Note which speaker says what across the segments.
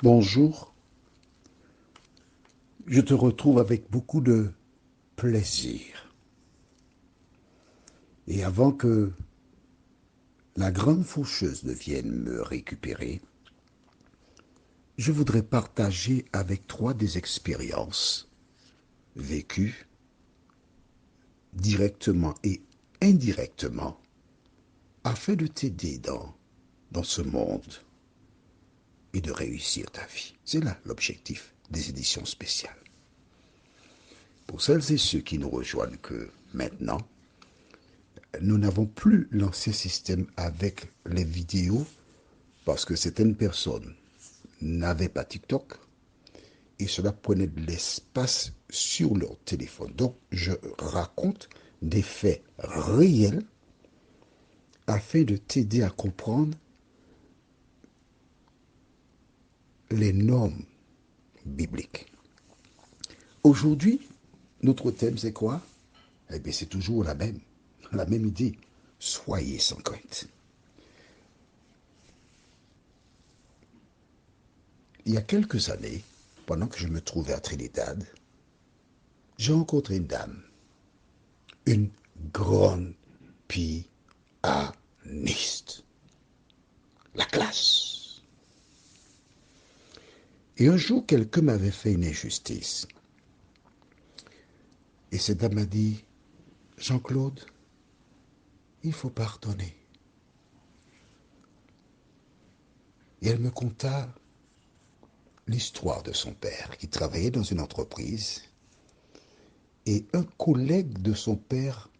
Speaker 1: Bonjour, je te retrouve avec beaucoup de plaisir. Et avant que la grande faucheuse ne vienne me récupérer, je voudrais partager avec toi des expériences vécues directement et indirectement afin de t'aider dans ce monde et de réussir ta vie. C'est là l'objectif des éditions spéciales. Pour celles et ceux qui nous rejoignent que maintenant, nous n'avons plus l'ancien système avec les vidéos parce que certaines personnes n'avaient pas TikTok et cela prenait de l'espace sur leur téléphone. Donc, je raconte des faits réels afin de t'aider à comprendre les normes bibliques. Aujourd'hui, notre thème, c'est quoi? Eh bien, c'est toujours la même idée. Soyez sans crainte. Il y a quelques années, pendant que je me trouvais à Trinidad, j'ai rencontré une dame, une grande pianiste. La classe. Et un jour, quelqu'un m'avait fait une injustice. Et cette dame m'a dit, Jean-Claude, il faut pardonner. Et elle me conta l'histoire de son père qui travaillait dans une entreprise et un collègue de son père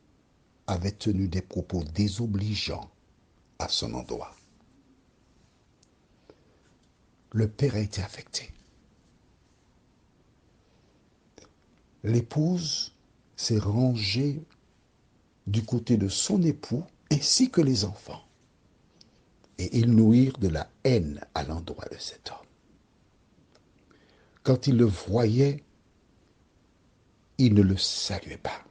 Speaker 1: avait tenu des propos désobligeants à son endroit. Le père a été affecté. L'épouse s'est rangée du côté de son époux ainsi que les enfants. Et ils nourrirent de la haine à l'endroit de cet homme. Quand ils le voyaient, ils ne le saluaient pas.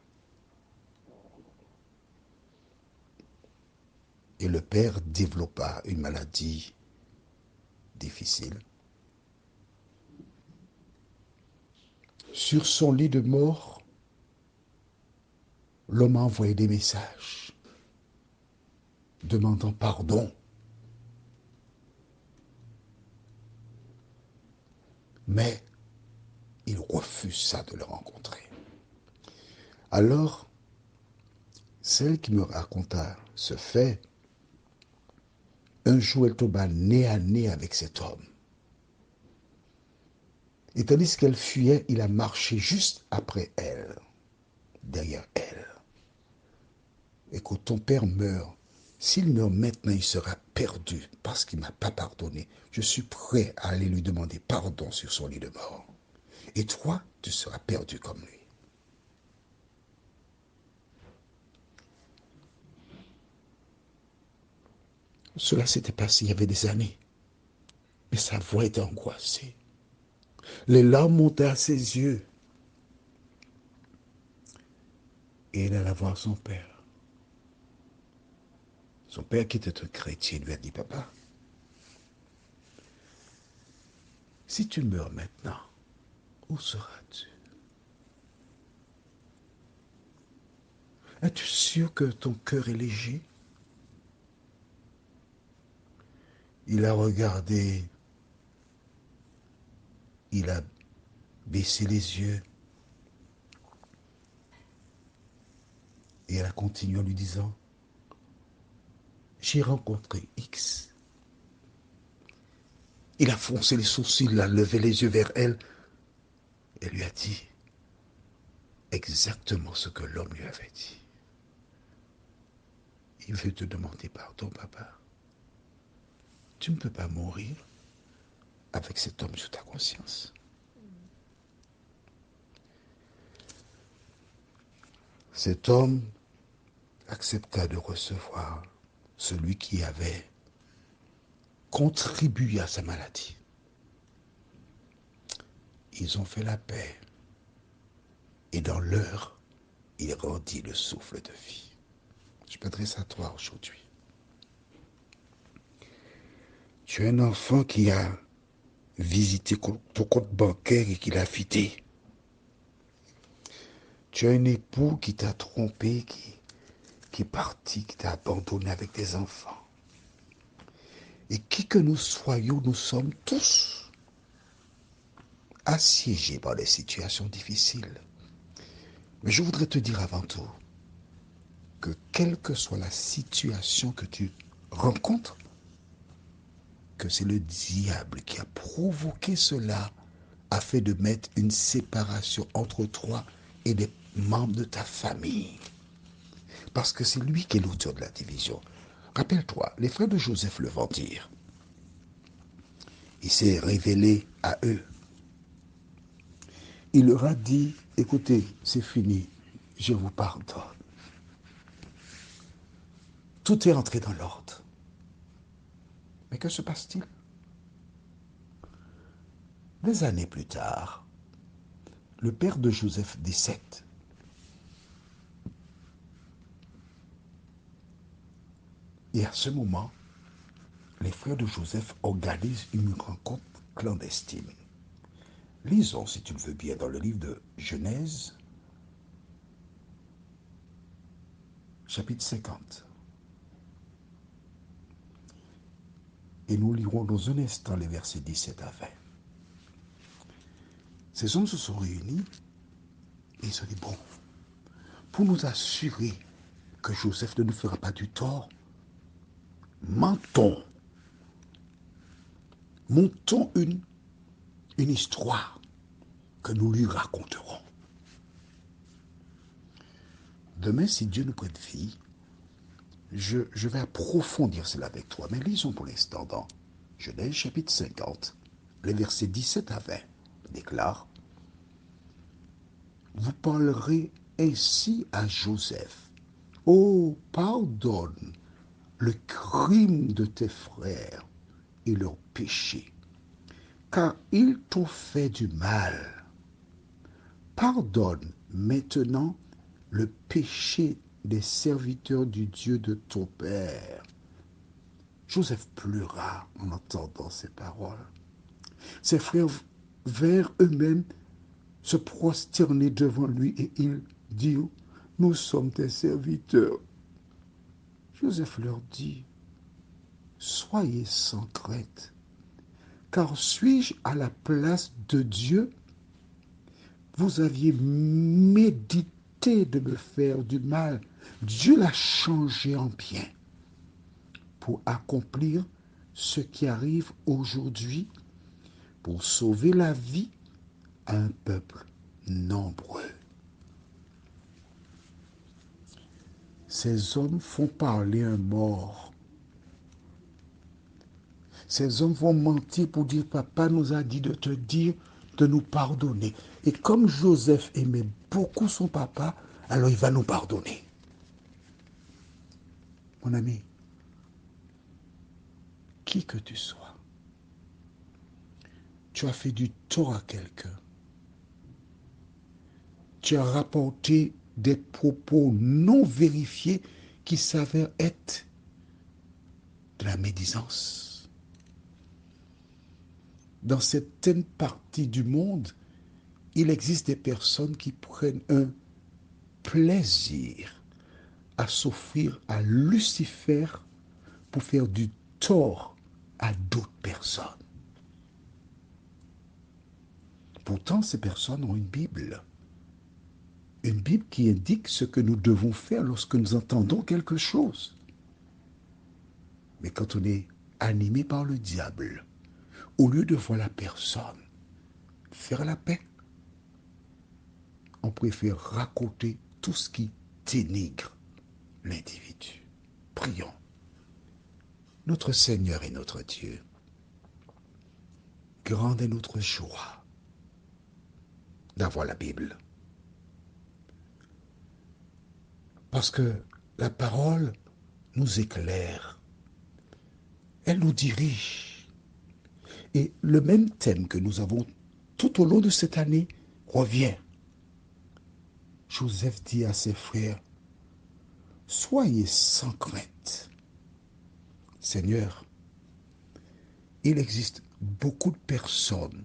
Speaker 1: Et le père développa une maladie difficile. Sur son lit de mort, l'homme a envoyé des messages demandant pardon. Mais il refusa de le rencontrer. Alors, celle qui me raconta ce fait, un jour elle tomba nez à nez avec cet homme. Et tandis qu'elle fuyait, il a marché juste après elle, derrière elle. Et quand ton père meurt, s'il meurt maintenant, il sera perdu parce qu'il ne m'a pas pardonné. Je suis prêt à aller lui demander pardon sur son lit de mort. Et toi, tu seras perdu comme lui. Cela s'était passé il y avait des années. Mais sa voix était angoissée. Les larmes montaient à ses yeux. Et elle alla voir son père. Son père, qui était un chrétien, lui a dit, papa, si tu meurs maintenant, où seras-tu? Es-tu sûr que ton cœur est léger? Il a regardé, il a baissé les yeux et elle a continué en lui disant, j'ai rencontré X. Il a froncé les sourcils, il a levé les yeux vers elle et lui a dit exactement ce que l'homme lui avait dit. Il veut te demander pardon, papa. Tu ne peux pas mourir avec cet homme sur ta conscience. Cet homme accepta de recevoir celui qui avait contribué à sa maladie. Ils ont fait la paix et dans l'heure, il rendit le souffle de vie. Je m'adresse à toi aujourd'hui. Tu es un enfant qui a visiter ton compte bancaire et qu'il a fité. Tu as un époux qui t'a trompé, qui est parti, qui t'a abandonné avec tes enfants. Et qui que nous soyons, nous sommes tous assiégés par des situations difficiles. Mais je voudrais te dire avant tout que quelle que soit la situation que tu rencontres, que c'est le diable qui a provoqué cela afin de mettre une séparation entre toi et des membres de ta famille. Parce que c'est lui qui est l'auteur de la division. Rappelle-toi, les frères de Joseph le vendirent. Il s'est révélé à eux. Il leur a dit, écoutez, c'est fini, je vous pardonne. Tout est entré dans l'ordre. Mais que se passe-t-il? Des années plus tard, le père de Joseph décède. Et à ce moment, les frères de Joseph organisent une rencontre clandestine. Lisons, si tu le veux bien, dans le livre de Genèse, chapitre 50. Et nous lirons dans un instant les versets 17 à 20. Ces hommes se sont réunis et ils se sont dit, bon, pour nous assurer que Joseph ne nous fera pas du tort, montons une histoire que nous lui raconterons. Demain, si Dieu nous prête vie, je vais approfondir cela avec toi. Mais lisons pour l'instant dans Genèse chapitre 50, les versets 17 à 20 déclare: Vous parlerez ainsi à Joseph. Oh, pardonne le crime de tes frères et leur péché, car ils t'ont fait du mal. Pardonne maintenant le péché des serviteurs du Dieu de ton père. Joseph pleura en entendant ces paroles. Ses frères vinrent eux-mêmes se prosterner devant lui et ils dirent: Nous sommes tes serviteurs. Joseph leur dit: Soyez sans crainte, car suis-je à la place de Dieu? Vous aviez médité de me faire du mal. Dieu l'a changé en bien pour accomplir ce qui arrive aujourd'hui, pour sauver la vie à un peuple nombreux. Ces hommes font parler un mort. Ces hommes vont mentir pour dire: Papa nous a dit de te dire de nous pardonner. Et comme Joseph aimait beaucoup son papa, alors il va nous pardonner. Mon ami, qui que tu sois, tu as fait du tort à quelqu'un. Tu as rapporté des propos non vérifiés qui s'avèrent être de la médisance. Dans certaines parties du monde, il existe des personnes qui prennent un plaisir à s'offrir à Lucifer pour faire du tort à d'autres personnes. Pourtant, ces personnes ont une Bible. Une Bible qui indique ce que nous devons faire lorsque nous entendons quelque chose. Mais quand on est animé par le diable, au lieu de voir la personne faire la paix, on préfère raconter tout ce qui dénigre l'individu. Prions. Notre Seigneur et notre Dieu, grande est notre joie d'avoir la Bible. Parce que la parole nous éclaire, elle nous dirige. Et le même thème que nous avons tout au long de cette année revient. Joseph dit à ses frères: Soyez sans crainte. Seigneur, il existe beaucoup de personnes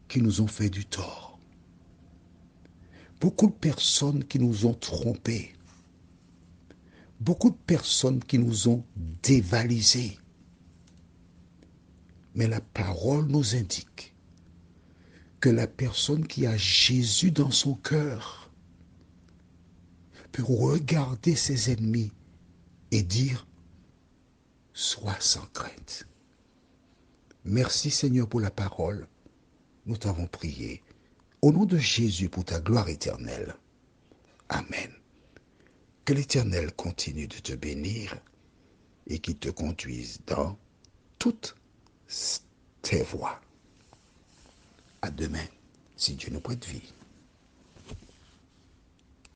Speaker 1: qui nous ont fait du tort, beaucoup de personnes qui nous ont trompés, beaucoup de personnes qui nous ont dévalisés. Mais la parole nous indique que la personne qui a Jésus dans son cœur peut regarder ses ennemis et dire, sois sans crainte. Merci Seigneur pour la parole. Nous t'avons prié. Au nom de Jésus pour ta gloire éternelle. Amen. Que l'Éternel continue de te bénir et qu'il te conduise dans toutes tes voies. À demain, si Dieu nous prête vie.